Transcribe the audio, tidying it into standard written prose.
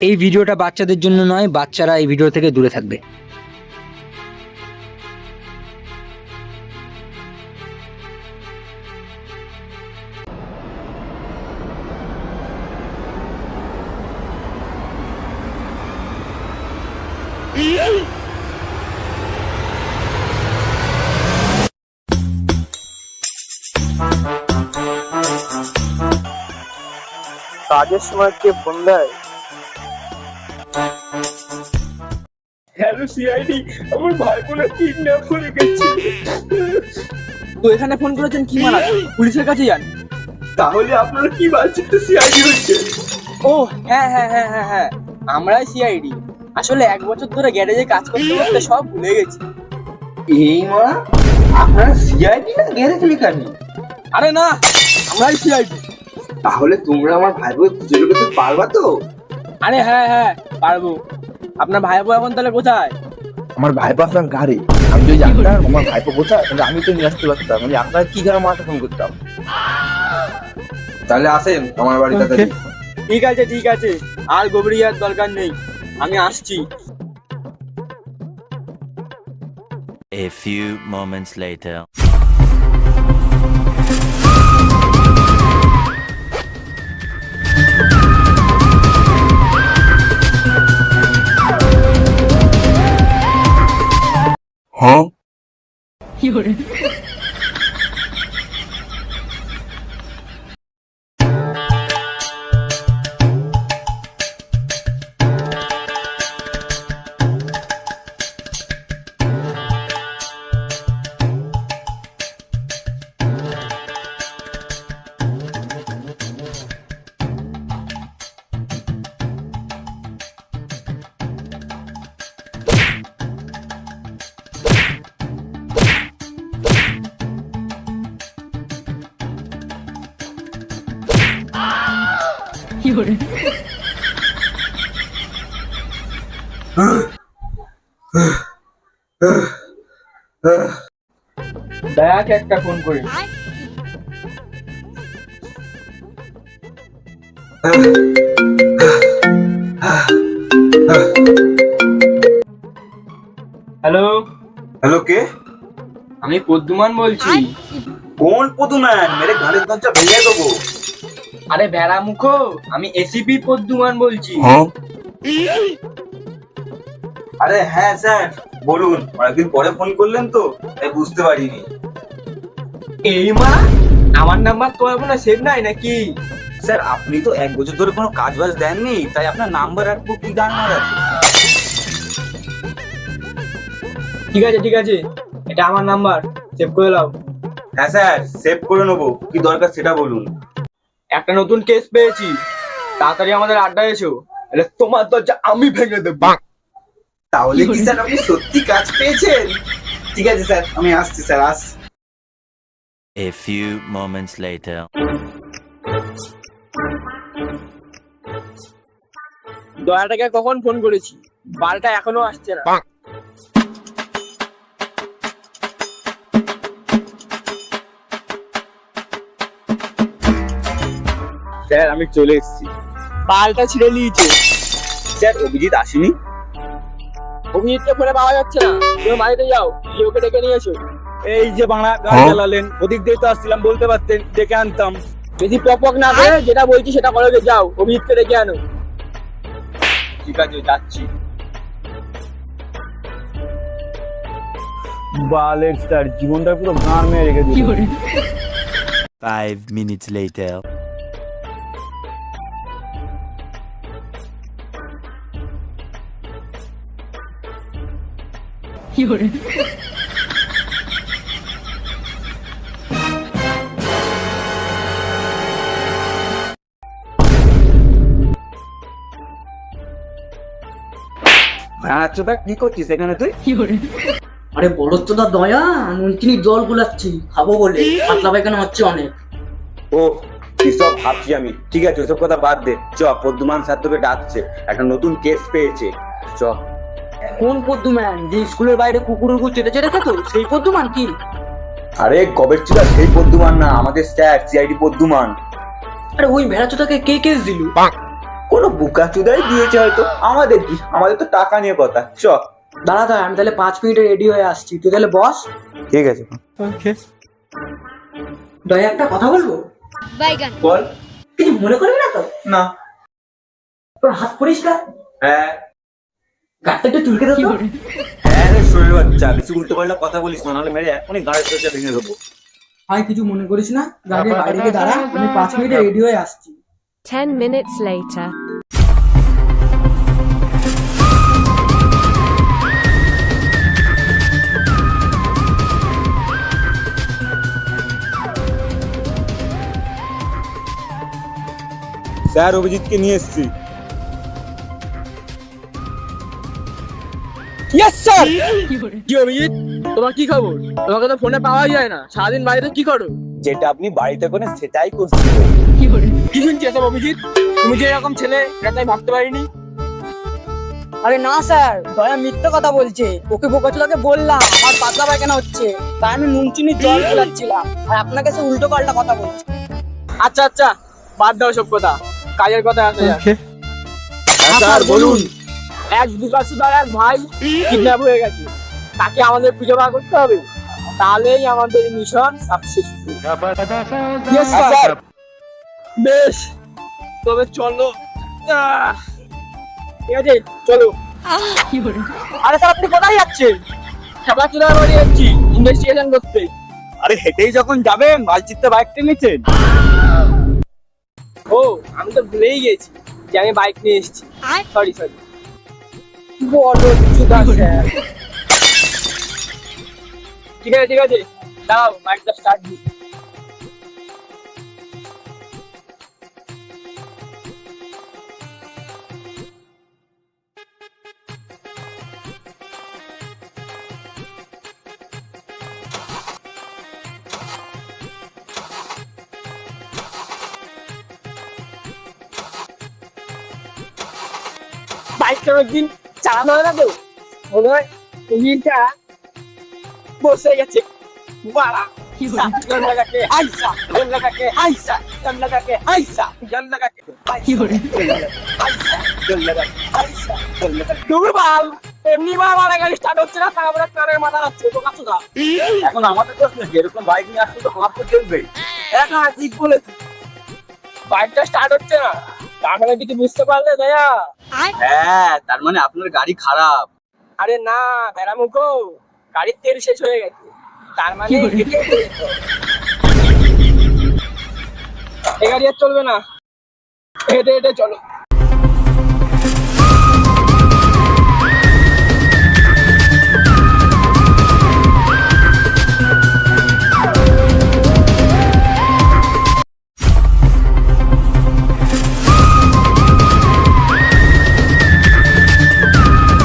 এই ভিডিওটা বাচ্চাদের জন্য নয়, বাচ্চারা এই ভিডিও থেকে দূরে থাকবে। কাজের সময় কে ফোন দেয়? হ্যালো সিআইডি, আমার ভাই বোন কিডন্যাপ করে গেছে। তো এখানে ফোন করেছেন কি মারা? পুলিশের কাছে যান। তাহলে আপনারা কি ভাবছেন তো সিআইডি হচ্ছে? ও হ্যাঁ হ্যাঁ হ্যাঁ হ্যাঁ হ্যাঁ, আমরাই সিআইডি। আসলে 1 বছর ধরে গ্যারেজে কাজ করতে করতে সব ভুলে গেছি। এই মা, আপনারা সিআইডি না গ্যারেজ মেকানিক? আরে না, আমরাই সিআইডি। তাহলে তোমরা আমার ভাই বোন খুঁজে বের করতে পারবা তো? আরে হ্যাঁ হ্যাঁ পারবো। আপনার ভাইপো এখন তাহলে কোথায়? আমার ভাইপো আপনার গাড়ি, আমি যদি জানতাম আমার ভাইপো কোথায় তাহলে আমি তো নিয়ে আসতে পারতাম। আমি আপনার কি করে মাঠে ফোন করতাম। তাহলে আসেন আমার বাড়িতে। ঠিক আছে ঠিক আছে, আর গভীরিয়ার দরকার নেই, আমি আসছি। A few moments later. দেখ একটা ফোন করি। হ্যালো হ্যালো, কে? আমি পদ্মুমান বলছি। কোন পদুম্যান? মেরে ঘাড়ের দরজা ভেঙে দেবো। আরে ভেড়া মুখো, আমি এসিপি পদ্মুমান বলছি। আরে হ্যাঁ স্যার, বলুন। অনেকদিন পরে ফোন করলেন তো, তাই বুঝতে পারিনি। এই মা, আমার নাম্বার তো এখন সেভ নাই নাকি? স্যার, আপনি তো 1 বছর ধরে কোনো কাজ বাজ দেননি, তাই আপনার নাম্বার রাখবো কি গান রাখবো? ঠিক আছে ঠিক আছে, এটা আমার নাম্বার, সেভ করে নাও। হ্যাঁ স্যার, সেভ করে নেবো। কি দরকার সেটা বলুন। একটা নতুন কেস পেয়েছি, তাড়াতাড়ি আমাদের আড্ডায় এসো, তাহলে তোমার দরজা আমি ভেঙে দেবো। তাহলে কি স্যার আপনি সত্যি কাজ পেয়েছেন? ঠিক আছে স্যার, আমি আসছি sir, A few moments later. দয়াটাকে কখন ফোন করেছি, বারটা এখনো আসছে না। স্যার আমি চলে এসেছি। বালটা ছিঁড়ে নিয়েছে। স্যার, অভিজিৎ আসেনি? অভিজিৎকে ফোনে পাওয়া যাচ্ছে না, তুমি বাড়িতে যাও, গিয়ে ওকে ডেকে নিয়ে এসো। এই যে বাংলা গান চালালেন, ওদিক দিয়ে তো আসছিলাম, বলতে পারতেন, ডেকে আনতাম। বেশি পক না করে যেটা বলছি সেটা করো, যাও অভিজিৎকে ডেকে আনো। ঠিক আছে, যাচ্ছি। বালের স্যার, জীবনটা পুরো গান মেরে রেখে দিল। 5 minutes later. আচ্ছা, তা কি করছিস এখানে তুই? আরে বলো তো দা দয়া, নুনচিনি জল গুলাচ্ছি খাবো বলে, পাতলা পায়খানা হচ্ছে অনেক। ও, কিসব ভাবছি আমি। ঠিক আছে, ওসব কথা বাদ দে। চ, পদ্মমান স্যার তোকে ডাকছে, একটা নতুন কেস পেয়েছে। চ। কোন পদ্মুমান? যে স্কুলের বাইরে কুকুরের উপর চেটে চেটে খেতো, সেই পদ্মুমান কি? আরে গবের চিলা সেই পদ্মমান না, আমাদের স্যার সিআইডি পদ্মমান। আরে ওই ভেড়াচোদাকে কে কেস দিল? কোনো বুকা চুদাই দিয়েছে হয়তো, আমাদের কি, আমাদের তো টাকা নিয়ে কথা। চ দাঁড়া দাঁড়া, আমি তাহলে 5 মিনিটে রেডি হয়ে আসছি, তুই তাহলে বস। ঠিক আছে। দয়া একটা কথা বলবো, বাইগান বল। কিছু মনে করবি না তো? না। তোর হাত পরিষ্কার, হ্যাঁ গাড়িটা একটু চুলকে দাও তো। হ্যাঁ রে শরীর বাচ্চা, বেশি উল্টো পাল্টা কথা বলিস না, নাহলে মেরে এখনই গাড়ির চোখে ভেঙে দেবো। ভাই কিছু মনে করিস না, গাড়ির বাইরে গিয়ে দাঁড়া, আমি 5 মিনিটে রেডি হয়ে আসছি। 10 minutes later. স্যার অভিজিৎকে নিয়ে এসেছি। কি অভিজিৎ, তোমার কি খবর? তোমাকে তো ফোনে পাওয়া যায় না, সারাদিন বাইরে কি করো? যেটা আপনি বাড়িতে করেন সেটাই করছি। কি শুনছি এসব অভিজিৎ? তুমি যে এরকম ছেলে এটা তাই ভাবতে পারিনি। আরে না স্যার, দয়া মিথ্যে কথা বলছে। ওকে বোকাচোদাকে বললাম আমার পাতলা পায়খানা হচ্ছে, তাই আমি নুন চিনির জল খেলাচ্ছিলাম, আর আপনাকে সে উল্টো পাল্টা কথা বলছে। আচ্ছা আচ্ছা, বাদ দাও সব কথা, কাজের কথা আসা যাক। স্যার বলুন। এক বিকাশদার এক ভাই কিডন্যাপ হয়ে গেছে, তাকে আমাদের খুঁজে বার করতে হবে, তাহলেই আমাদের মিশন সাকসেসফুল। Yes, sir. বেশ, তবে চলো। ঠিক আছে চলো। আরে স্যার আপনি কোথায় যাচ্ছেন? খেপাচুদার বাড়ি যাচ্ছি ইনভেস্টিগেশন করতে। আরে হেঁটেই যখন যাবেন, মালচিত্তে বাইক টেনেছেন। ও, আমি তো ভুলেই গেছি যে আমি বাইক নিয়ে এসেছি। Sorry sorry. বড় চুদা স্যার। ঠিক আছে ঠিক আছে, দাও বাইকটা স্টার্ট দিই। বাইকটা একদিন চালানো হয় না তো, মনে হয় ইঞ্জিনটা বসে গেছে। বাড়া জল লাগাকে আইসা, জল লাগাকে আইসা, জল লাগাকে আইসা, জল লাগাকে এমনি মারা গাড়ি স্টার্ট হচ্ছে না, তারপরে কারের মাথা যাচ্ছে তো কাছুদা। এখন আমাদের তো যেরকম বাইক নিয়ে আসলে তো খারাপ করে চলবে। হ্যাঁ ঠিক বলেছি, বাইকটা স্টার্ট হচ্ছে না, তার মানে কিছু বুঝতে পারলে দয়া? হ্যাঁ, তার মানে আপনার গাড়ি খারাপ। আরে না ভেড়ামুখো, গাড়ির তেল শেষ হয়ে গেছে, তার মানে এ গাড়ি আর চলবে না, হেঁটে হেঁটে চলো।